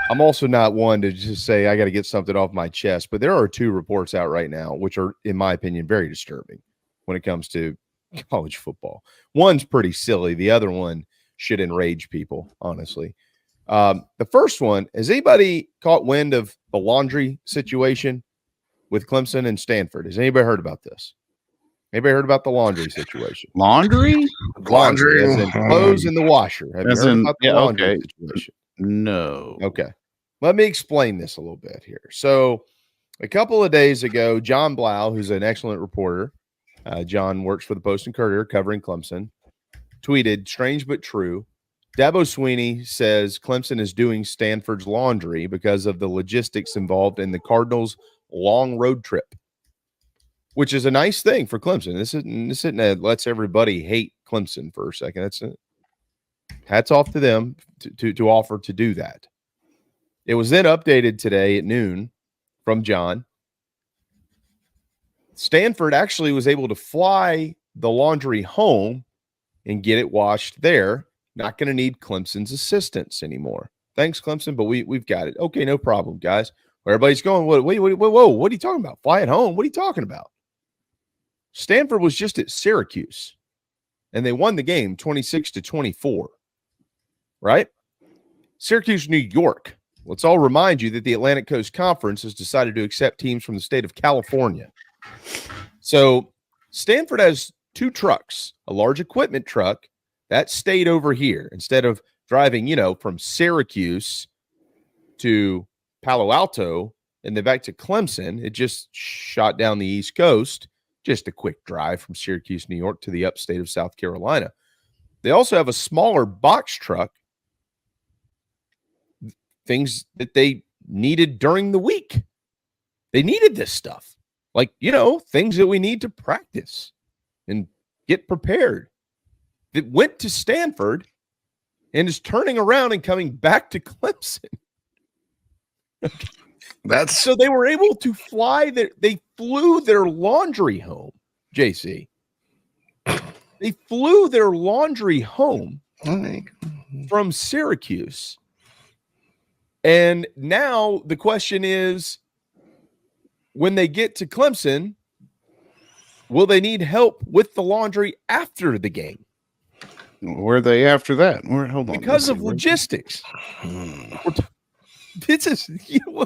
I'm also not one to just say I got to get something off my chest, but there are two reports out right now, which are, in my opinion, very disturbing when it comes to college football. One's pretty silly. The other one should enrage people, honestly. The first one, has anybody caught wind of the laundry situation with Clemson and Stanford? Has anybody heard about this? Anybody heard about the laundry situation? Laundry as in clothes in the washer. Have you heard about the laundry situation? No. Okay. Let me explain this a little bit here. So a couple of days ago, John Blau, who's an excellent reporter, John works for the Post and Courier covering Clemson, tweeted, strange but true, Dabo Swinney says Clemson is doing Stanford's laundry because of the logistics involved in the Cardinals' long road trip, which is a nice thing for Clemson. This isn't that lets everybody hate Clemson for a second. That's it. Hats off to them to offer to do that. It was then updated today at noon from John. Stanford actually was able to fly the laundry home and get it washed there. Not going to need Clemson's assistance anymore. Thanks, Clemson, but we've got it. Okay, no problem, guys. Where everybody's going, whoa, what are you talking about? Fly it home? What are you talking about? Stanford was just at Syracuse, and they won the game 26-24, right? Syracuse, New York. Let's all remind you that the Atlantic Coast Conference has decided to accept teams from the state of California. So Stanford has two trucks, a large equipment truck that stayed over here. Instead of driving, from Syracuse to Palo Alto and then back to Clemson, it just shot down the East Coast. Just a quick drive from Syracuse, New York to the upstate of South Carolina. They also have a smaller box truck, things that they needed during the week. They needed this stuff. Like, things that we need to practice and get prepared. That went to Stanford and is turning around and coming back to Clemson. So they were able to fly they flew their laundry home, JC. They flew their laundry home from Syracuse. And now the question is, when they get to Clemson, will they need help with the laundry after the game? Where are they after that? Hold on. Because of logistics. This is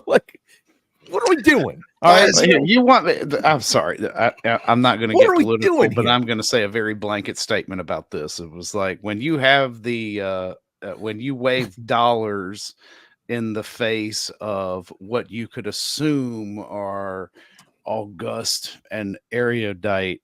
like, what are we doing? All right, you want me? I'm sorry. I'm not going to get political, but I'm going to say a very blanket statement about this. It was like when you have when you wave dollars in the face of what you could assume are august and erudite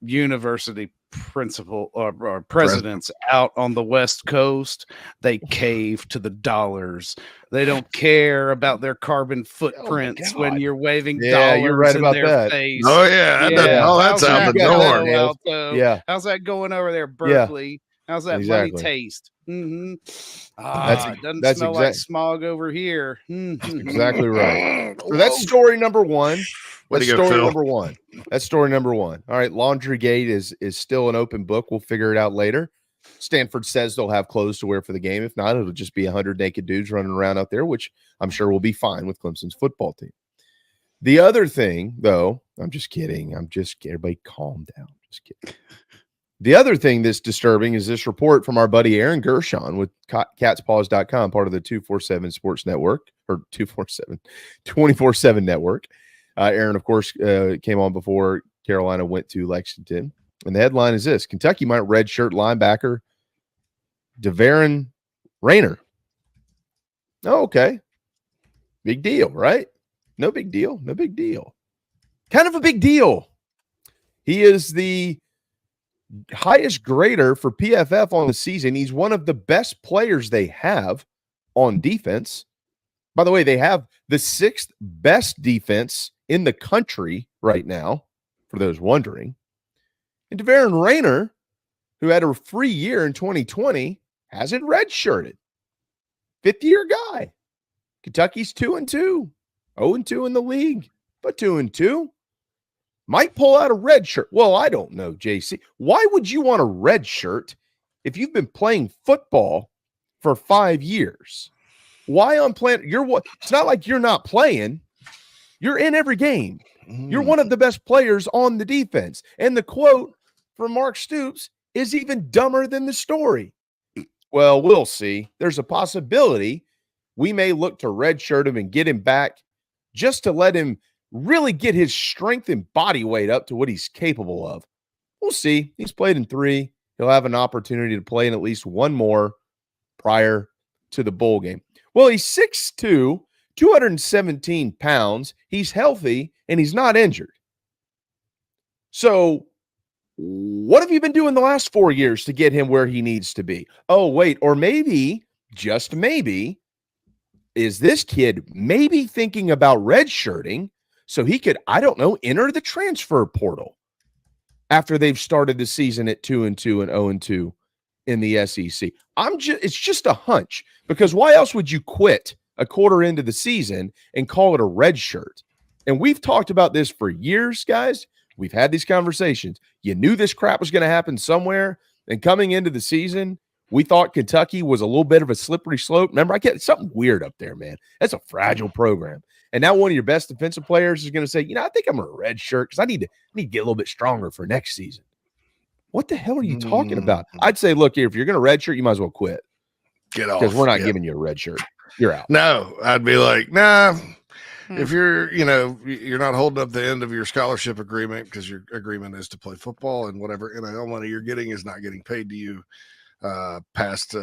university principal or presidents out on the West Coast, they cave to the dollars. They don't care about their carbon footprints when you're waving dollars you're right in about their that. face. Oh yeah, that's out the door. Yeah, how's that going over there, Berkeley? How's that money taste? Mm-hmm. It doesn't smell like smog over here. Mm-hmm. That's exactly right. So that's story number one. That's story number one. That's story number one. All right, Laundrygate is still an open book. We'll figure it out later. Stanford says they'll have clothes to wear for the game. If not, it'll just be 100 naked dudes running around out there, which I'm sure will be fine with Clemson's football team. The other thing, though, I'm just kidding. Everybody calm down. Just kidding. The other thing that's disturbing is this report from our buddy Aaron Gershon with catspaws.com, part of the 247 Sports Network, or 24/7 network. Aaron, of course, came on before Carolina went to Lexington. And the headline is this: Kentucky might redshirt linebacker DeVaron Rayner. Oh, okay. Big deal, right? No big deal. No big deal. Kind of a big deal. He is the highest grader for PFF on the season. He's one of the best players they have on defense. By the way, they have the 6th best defense in the country right now, for those wondering. And DeVaron Rayner, who had a free year in 2020, hasn't redshirted. 5th-year guy. Kentucky's 2-2. 0-2 in the league, but 2-2. Might pull out a red shirt. Well, I don't know, JC. Why would you want a red shirt if you've been playing football for 5 years? Why on planet? It's not like you're not playing. You're in every game. You're one of the best players on the defense. And the quote from Mark Stoops is even dumber than the story. Well, we'll see. There's a possibility we may look to redshirt him and get him back just to let him really get his strength and body weight up to what he's capable of. We'll see. He's played in 3. He'll have an opportunity to play in at least one more prior to the bowl game. Well, he's 6'2", 217 pounds. He's healthy, and he's not injured. So what have you been doing the last 4 years to get him where he needs to be? Oh, wait, or maybe, just maybe, is this kid maybe thinking about redshirting so he could, I don't know, enter the transfer portal after they've started the season at 2-2 and 0-2 in the SEC. It's just a hunch, because why else would you quit a quarter into the season and call it a red shirt? And we've talked about this for years, guys. We've had these conversations. You knew this crap was going to happen somewhere. And coming into the season, we thought Kentucky was a little bit of a slippery slope. Remember, I get something weird up there, man. That's a fragile program. And now one of your best defensive players is going to say, I think I'm a red shirt because I need to get a little bit stronger for next season. What the hell are you talking about? I'd say, look, if you're going to red shirt, you might as well quit. Get off. Because we're not giving you a red shirt. You're out. No, I'd be like, nah. If you're, you're not holding up the end of your scholarship agreement because your agreement is to play football, and whatever NIL money you're getting is not getting paid to you past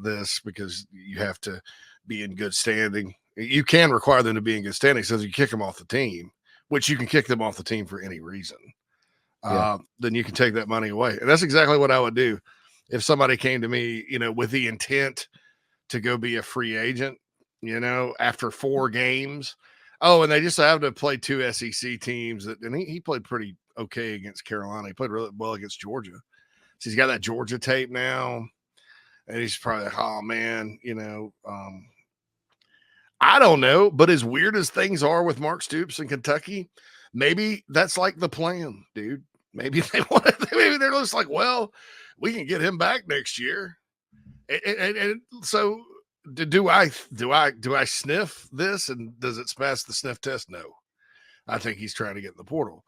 this, because you have to be in good standing. You can require them to be in good standing, so if you kick them off the team, which you can kick them off the team for any reason, then you can take that money away. And that's exactly what I would do if somebody came to me, with the intent to go be a free agent, after 4 games. Oh, and they just have to play 2 SEC teams. And he played pretty okay against Carolina. He played really well against Georgia. So he's got that Georgia tape now. And he's probably like, oh, man, I don't know. But as weird as things are with Mark Stoops in Kentucky, maybe that's like the plan, dude. Maybe maybe they're just like, well, we can get him back next year. And so do I sniff this, and does it pass the sniff test? No. I think he's trying to get in the portal.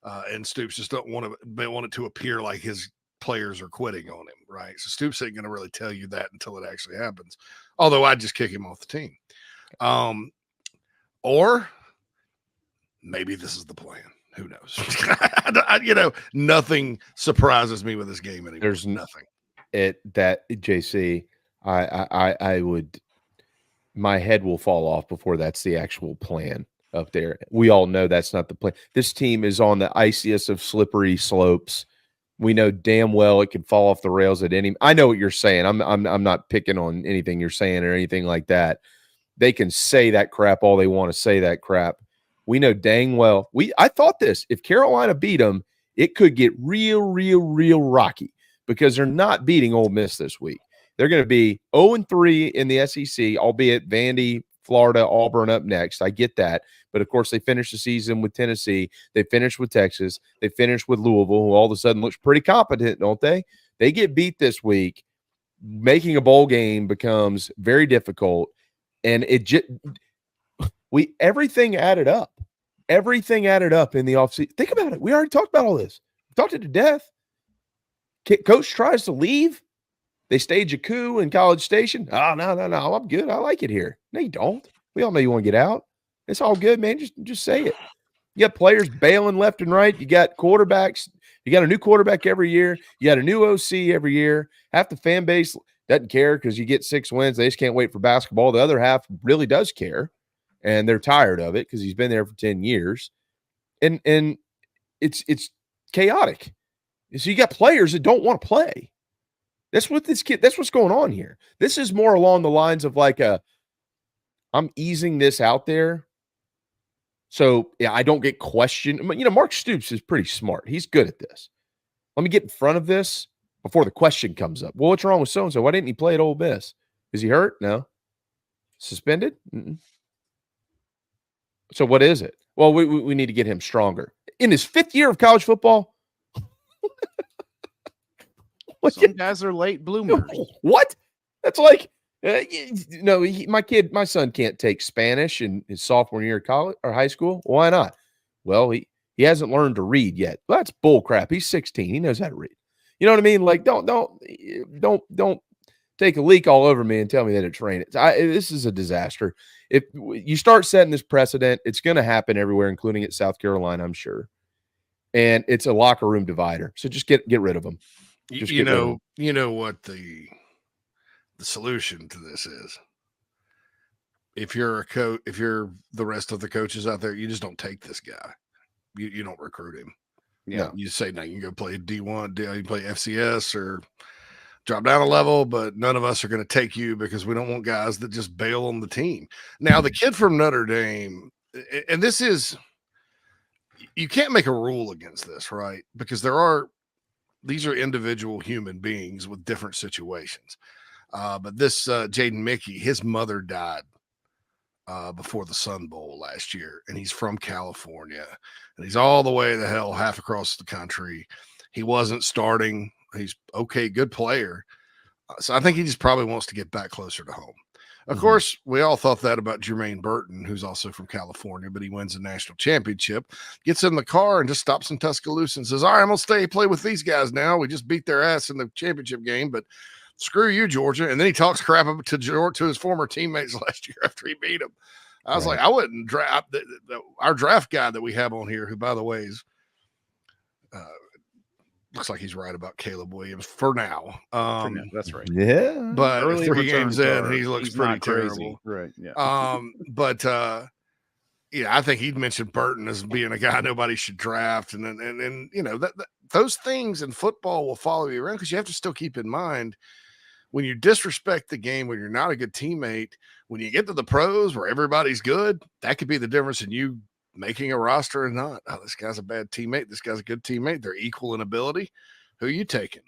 And Stoops just don't want it to appear like his players are quitting on him, right? So Stoops ain't going to really tell you that until it actually happens. Although I'd just kick him off the team. Or maybe this is the plan. Who knows? Nothing surprises me with this game anymore. There's nothing. JC, I would, my head will fall off before that's the actual plan up there. We all know that's not the plan. This team is on the iciest of slippery slopes. We know damn well it could fall off the rails at any. I know what you're saying. I'm not picking on anything you're saying or anything like that. They can say that crap all they want to say that crap. We know dang well. I thought this. If Carolina beat them, it could get real rocky, because they're not beating Ole Miss this week. They're going to be 0-3 in the SEC, albeit Vandy, Florida, Auburn up next. I get that. But, of course, they finished the season with Tennessee. They finished with Texas. They finished with Louisville, who all of a sudden looks pretty competent, don't they? They get beat this week. Making a bowl game becomes very difficult. And everything added up. Everything added up in the offseason. Think about it. We already talked about all this. We talked it to death. Coach tries to leave. They stage a coup in College Station. Oh, no. I'm good. I like it here. No, you don't. We all know you want to get out. It's all good, man. Just say it. You got players bailing left and right. You got quarterbacks. You got a new quarterback every year. You got a new OC every year. Half the fan base doesn't care because you get 6 wins. They just can't wait for basketball. The other half really does care, and they're tired of it because he's been there for 10 years. And it's chaotic. So you got players that don't want to play. That's what's going on here. This is more along the lines of like I'm easing this out there so I don't get questioned. Mark Stoops is pretty smart. He's good at this. Let me get in front of this before the question comes up. Well, what's wrong with so-and-so? Why didn't he play at Ole Miss? Is he hurt? No. Suspended? Mm-mm. So what is it? Well, we need to get him stronger. In his 5th year of college football? Some guys are late bloomers. What? That's like No, my son can't take Spanish in his sophomore year of college or high school. Why not? Well, he hasn't learned to read yet. Well, that's bull crap. He's 16. He knows how to read. You know what I mean? Like, don't take a leak all over me and tell me that it's raining. This is a disaster. If you start setting this precedent, it's going to happen everywhere, including at South Carolina, I'm sure. And it's a locker room divider. So just get rid of them. You know what the solution to this is. If you're a coach, if you're the rest of the coaches out there, you just don't take this guy. You don't recruit him. Yeah, you say no. You can go play D1, you can play FCS or drop down a level, but none of us are going to take you because we don't want guys that just bail on the team. Now, the kid from Notre Dame, and this is, you can't make a rule against this, right? Because these are individual human beings with different situations. But this Jaden Mickey, his mother died before the Sun Bowl last year, and he's from California, and he's all the way the hell half across the country. He wasn't starting. He's okay, good player. So I think he just probably wants to get back closer to home. Of course, we all thought that about Jermaine Burton, who's also from California, but he wins a national championship, gets in the car and just stops in Tuscaloosa and says, all right, I'm going to stay play with these guys now. We just beat their ass in the championship game, but screw you, Georgia. And then he talks crap to his former teammates last year after he beat them. I was like, I wouldn't draft our draft guy that we have on here, who, by the way, is looks like he's right about Caleb Williams for now. That's right. Yeah. But early 3 games in, he looks pretty terrible. Right. Yeah. But I think he'd mentioned Burton as being a guy nobody should draft. And you know, those things in football will follow you around, because you have to still keep in mind, when you disrespect the game, when you're not a good teammate, when you get to the pros where everybody's good, that could be the difference in you making a roster or not. Oh, this guy's a bad teammate. This guy's a good teammate. They're equal in ability. Who are you taking?